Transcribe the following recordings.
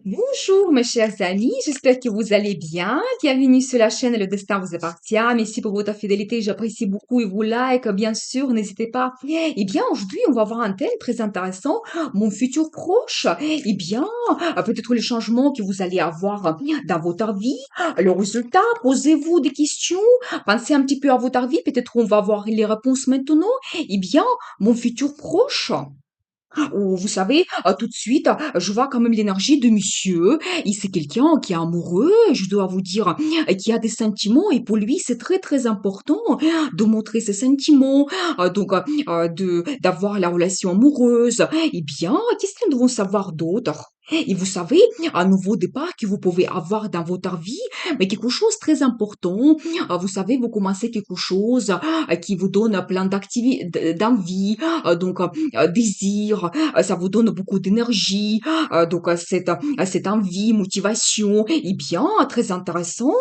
Bonjour mes chers amis, j'espère que vous allez bien. Bienvenue sur la chaîne Le Destin vous appartient. Merci pour votre fidélité, j'apprécie beaucoup et vous like, bien sûr, n'hésitez pas. Eh bien, aujourd'hui, on va voir un thème très intéressant, mon futur proche. Eh bien, peut-être les changements que vous allez avoir dans votre vie, le résultat, posez-vous des questions, pensez un petit peu à votre vie, peut-être on va voir les réponses maintenant. Eh bien, mon futur proche. Ou vous savez, tout de suite, je vois quand même l'énergie de monsieur. Et c'est quelqu'un qui est amoureux, je dois vous dire, qui a des sentiments. Et pour lui, c'est très très important de montrer ses sentiments, de d'avoir la relation amoureuse. Eh bien, qu'est-ce que nous devons savoir d'autre? Et vous savez, un nouveau départ que vous pouvez avoir dans votre vie, mais quelque chose de très important. Vous savez, vous commencez quelque chose qui vous donne plein d'envie, désir, ça vous donne beaucoup d'énergie, cette envie, motivation, et bien, très intéressant.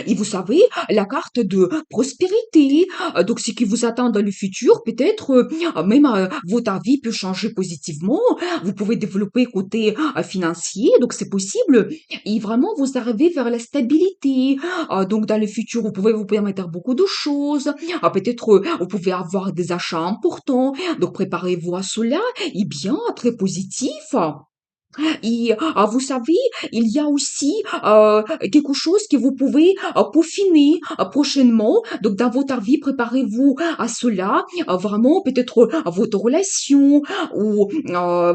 Et vous savez, la carte de prospérité, donc ce qui vous attend dans le futur, peut-être même votre vie peut changer positivement. Vous pouvez développer côté financier, donc c'est possible. Et vraiment, vous arrivez vers la stabilité. Donc dans le futur, vous pouvez vous permettre beaucoup de choses. Peut-être vous pouvez avoir des achats importants. Donc préparez-vous à cela. Et bien, très positif. Et vous savez, il y a aussi quelque chose que vous pouvez peaufiner prochainement. Donc, dans votre vie, préparez-vous à cela. Vraiment, peut-être votre relation ou,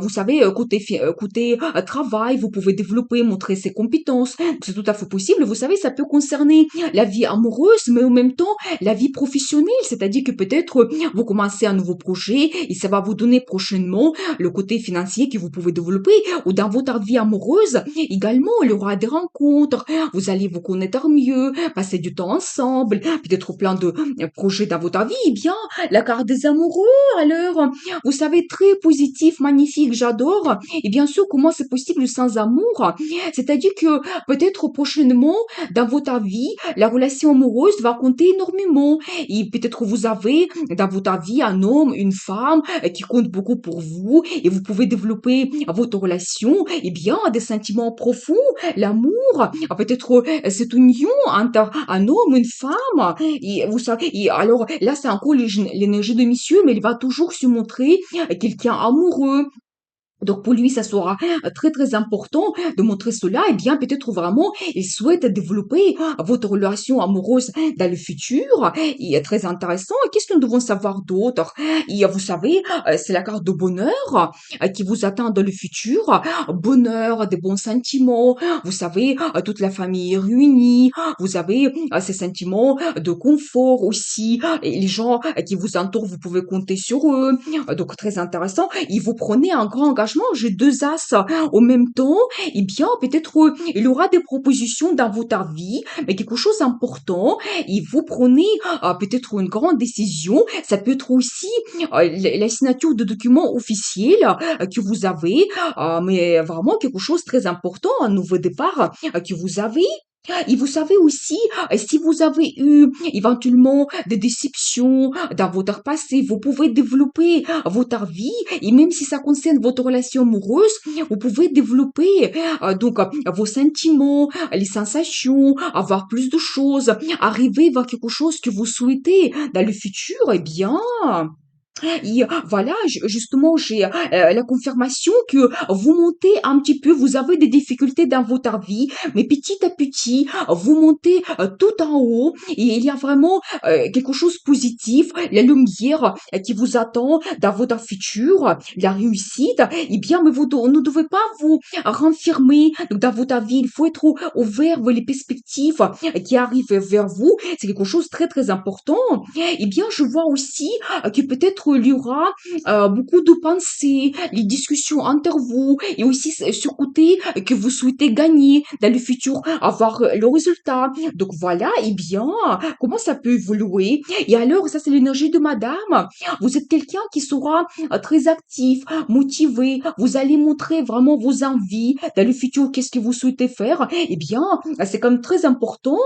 vous savez, côté travail, vous pouvez développer, montrer ses compétences. C'est tout à fait possible. Vous savez, ça peut concerner la vie amoureuse, mais en même temps, la vie professionnelle. C'est-à-dire que peut-être vous commencez un nouveau projet et ça va vous donner prochainement le côté financier que vous pouvez développer ou dans votre vie amoureuse, également, il y aura des rencontres, vous allez vous connaître mieux, passer du temps ensemble, peut-être plein de projets dans votre vie. Eh bien, la carte des amoureux, alors, vous savez, très positif, magnifique, j'adore. Et bien sûr, comment c'est possible sans amour? C'est-à-dire que peut-être prochainement, dans votre vie, la relation amoureuse va compter énormément. Et peut-être vous avez dans votre vie un homme, une femme qui compte beaucoup pour vous et vous pouvez développer votre relation, eh bien, des sentiments profonds, l'amour, peut-être cette union entre un homme, une femme, et vous savez, et alors là, c'est encore l'énergie de monsieur, mais il va toujours se montrer quelqu'un amoureux, donc pour lui, ça sera très très important de montrer cela. Et bien peut-être vraiment, il souhaite développer votre relation amoureuse dans le futur. Et très intéressant. Qu'est-ce que nous devons savoir d'autre? Et vous savez, c'est la carte de bonheur qui vous attend dans le futur. Bonheur, des bons sentiments. Vous savez, toute la famille est réunie. Vous avez ces sentiments de confort aussi. Et les gens qui vous entourent, vous pouvez compter sur eux. Donc très intéressant. Et vous prenez un grand engagement. J'ai deux as en même temps. Eh bien, peut-être il y aura des propositions dans votre vie, mais quelque chose d'important. Et vous prenez peut-être une grande décision. Ça peut être aussi la signature de documents officiels que vous avez, mais vraiment quelque chose de très important, un nouveau départ que vous avez. Et vous savez aussi, si vous avez eu éventuellement des déceptions dans votre passé, vous pouvez développer votre vie et même si ça concerne votre relation amoureuse, vous pouvez développer vos sentiments, les sensations, avoir plus de choses, arriver vers quelque chose que vous souhaitez dans le futur. Eh bien, et voilà, justement, j'ai la confirmation que vous montez un petit peu, vous avez des difficultés dans votre vie, mais petit à petit, vous montez tout en haut et il y a vraiment quelque chose de positif, la lumière qui vous attend dans votre futur, la réussite. Eh bien, mais vous ne devez pas vous renfermer dans votre vie. Il faut être ouvert vers les perspectives qui arrivent vers vous. C'est quelque chose de très, très important. Eh bien, je vois aussi que peut-être il y aura beaucoup de pensées, les discussions entre vous et aussi sur côté que vous souhaitez gagner dans le futur, avoir le résultat. Donc voilà, eh bien, comment ça peut évoluer? Et alors, ça c'est l'énergie de madame. Vous êtes quelqu'un qui sera très actif, motivé. Vous allez montrer vraiment vos envies dans le futur. Qu'est-ce que vous souhaitez faire? Eh bien, c'est quand même très important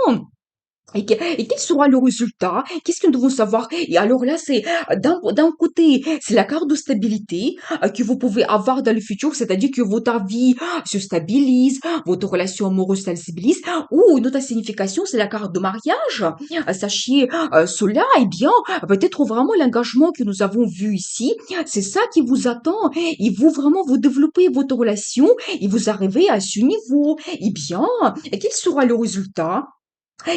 Et quel sera le résultat? Qu'est-ce que nous devons savoir? Et alors là, c'est d'un côté, c'est la carte de stabilité que vous pouvez avoir dans le futur, c'est-à-dire que votre vie se stabilise, votre relation amoureuse se stabilise. Ou une autre signification, c'est la carte de mariage. Sachez cela, eh bien, peut-être vraiment l'engagement que nous avons vu ici, c'est ça qui vous attend. Et vous vraiment vous développez votre relation et vous arrivez à ce niveau. Eh bien, quel sera le résultat?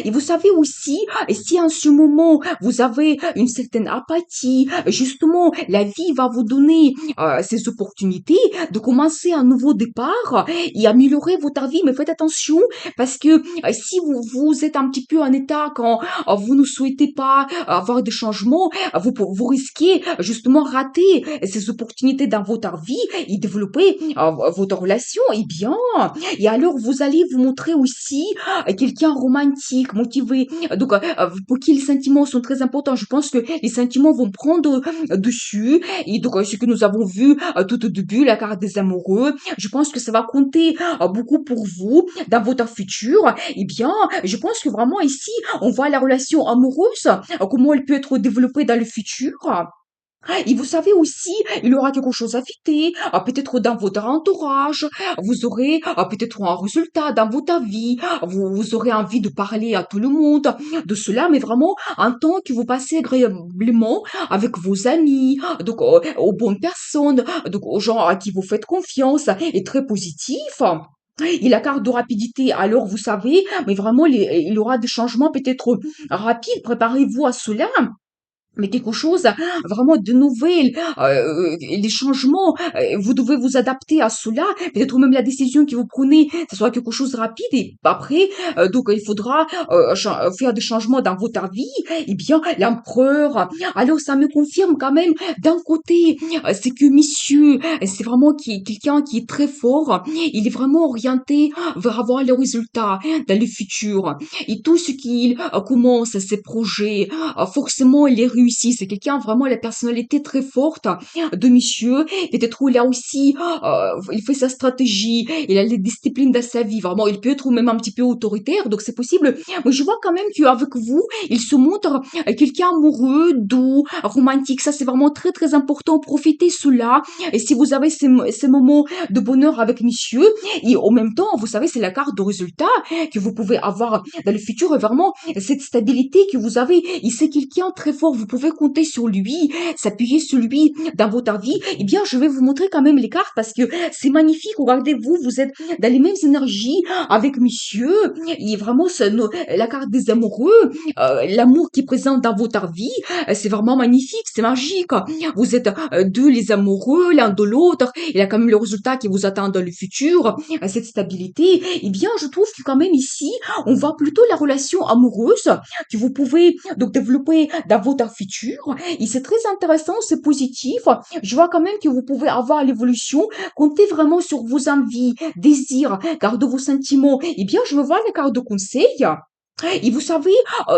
Et vous savez aussi, si en ce moment vous avez une certaine apathie, justement, la vie va vous donner ces opportunités de commencer un nouveau départ et améliorer votre vie. Mais faites attention parce que si vous êtes un petit peu en état quand vous ne souhaitez pas avoir de changements, vous risquez justement rater ces opportunités dans votre vie et développer votre relation. Et bien, et alors vous allez vous montrer aussi quelqu'un romantique, motivé. Donc, pour qui les sentiments sont très importants, je pense que les sentiments vont prendre dessus. Et donc, ce que nous avons vu tout au début, la carte des amoureux, je pense que ça va compter beaucoup pour vous dans votre futur. Eh bien, je pense que vraiment ici, on voit la relation amoureuse, comment elle peut être développée dans le futur. Et vous savez aussi, il y aura quelque chose à fêter, peut-être dans votre entourage, vous aurez peut-être un résultat dans votre vie, vous aurez envie de parler à tout le monde de cela, mais vraiment un temps que vous passez agréablement avec vos amis, donc aux bonnes personnes, donc aux gens à qui vous faites confiance, est très positif. Et la carte de rapidité, alors vous savez, mais vraiment il y aura des changements peut-être rapides, préparez-vous à cela. Mais quelque chose vraiment de nouvelle, les changements, vous devez vous adapter à cela. Peut-être même la décision que vous prenez, ce sera quelque chose de rapide et après, donc il faudra faire des changements dans votre vie. Eh bien, l'empereur, alors ça me confirme quand même, d'un côté, c'est que monsieur, c'est vraiment quelqu'un qui est très fort. Il est vraiment orienté vers avoir les résultats dans le futur. Et tout ce qu'il commence, ses projets, forcément il est réussi. C'est quelqu'un vraiment la personnalité très forte de monsieur. Peut-être il a aussi, il fait sa stratégie, il a les disciplines dans sa vie. Vraiment, il peut être même un petit peu autoritaire, donc c'est possible. Mais je vois quand même qu'avec vous, il se montre quelqu'un amoureux, doux, romantique. Ça, c'est vraiment très très important. Profitez cela. Et si vous avez ces moments de bonheur avec monsieur, et en même temps, vous savez, c'est la carte de résultat que vous pouvez avoir dans le futur. Et vraiment, cette stabilité que vous avez, et c'est quelqu'un très fort, vous pouvez compter sur lui, s'appuyer sur lui dans votre vie. Eh bien, je vais vous montrer quand même les cartes parce que c'est magnifique. Regardez-vous, vous êtes dans les mêmes énergies avec monsieur. Et vraiment, la carte des amoureux, l'amour qui est présent dans votre vie, c'est vraiment magnifique, c'est magique. Vous êtes deux les amoureux, l'un de l'autre. Il y a quand même le résultat qui vous attend dans le futur, cette stabilité. Eh bien, je trouve que quand même ici, on voit plutôt la relation amoureuse que vous pouvez donc développer dans votre futur. Et c'est très intéressant, c'est positif. Je vois quand même que vous pouvez avoir l'évolution. Comptez vraiment sur vos envies, désirs, gardez vos sentiments. Eh bien, je veux voir les cartes de conseil. Et vous savez,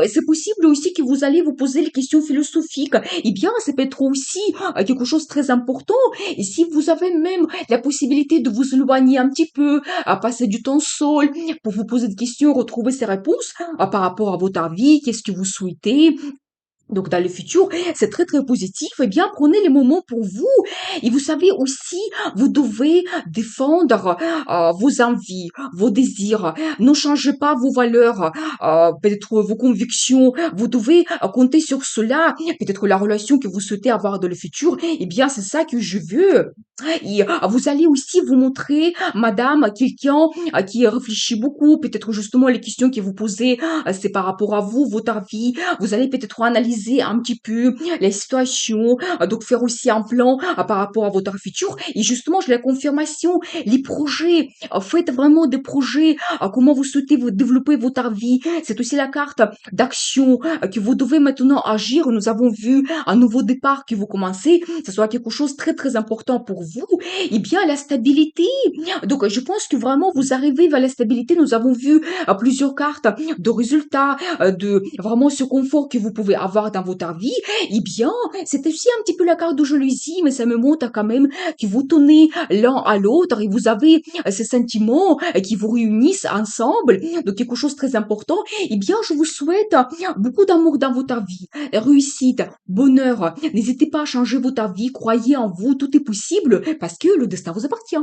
c'est possible aussi que vous allez vous poser les questions philosophiques. Eh bien, ça peut être aussi quelque chose de très important. Et si vous avez même la possibilité de vous éloigner un petit peu, à passer du temps seul, pour vous poser des questions, retrouver ces réponses par rapport à votre vie, qu'est-ce que vous souhaitez, donc dans le futur, c'est très très positif. Eh bien, prenez les moments pour vous. Et vous savez aussi, vous devez défendre vos envies, vos désirs. Ne changez pas vos valeurs, peut-être vos convictions. Vous devez compter sur cela. Peut-être la relation que vous souhaitez avoir dans le futur. Eh bien, c'est ça que je veux. Et vous allez aussi vous montrer, madame, quelqu'un qui réfléchit beaucoup. Peut-être justement les questions que vous posez, c'est par rapport à vous, votre vie. Vous allez peut-être analyser un petit peu la situation, donc faire aussi un plan par rapport à votre futur. Et justement, j'ai la confirmation, les projets, faites vraiment des projets, comment vous souhaitez vous développer votre vie. C'est aussi la carte d'action que vous devez maintenant agir. Nous avons vu un nouveau départ que vous commencez. Ce soit quelque chose de très très important pour vous, eh bien, la stabilité. Donc, je pense que vraiment, vous arrivez vers la stabilité. Nous avons vu plusieurs cartes de résultats, de vraiment ce confort que vous pouvez avoir dans votre vie. Eh bien, c'est aussi un petit peu la carte de jalousie, mais ça me montre quand même que vous tenez l'un à l'autre et vous avez ces sentiments qui vous réunissent ensemble. Donc, quelque chose de très important. Eh bien, je vous souhaite beaucoup d'amour dans votre vie, réussite, bonheur. N'hésitez pas à changer votre vie, croyez en vous, tout est possible parce que le destin vous appartient.